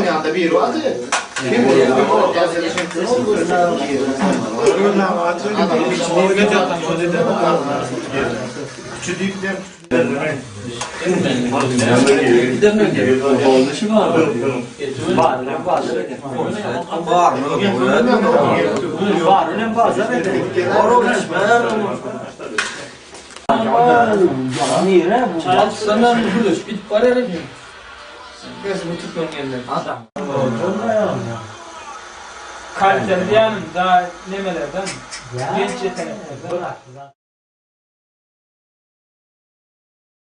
Onun yanında bir vardı. Kim bilir? Ortası şampiyon olur. Adam hiç oyuna yatan gözü de var. Küçücükten Kalpten yanında nemelerden genç yeteneklerden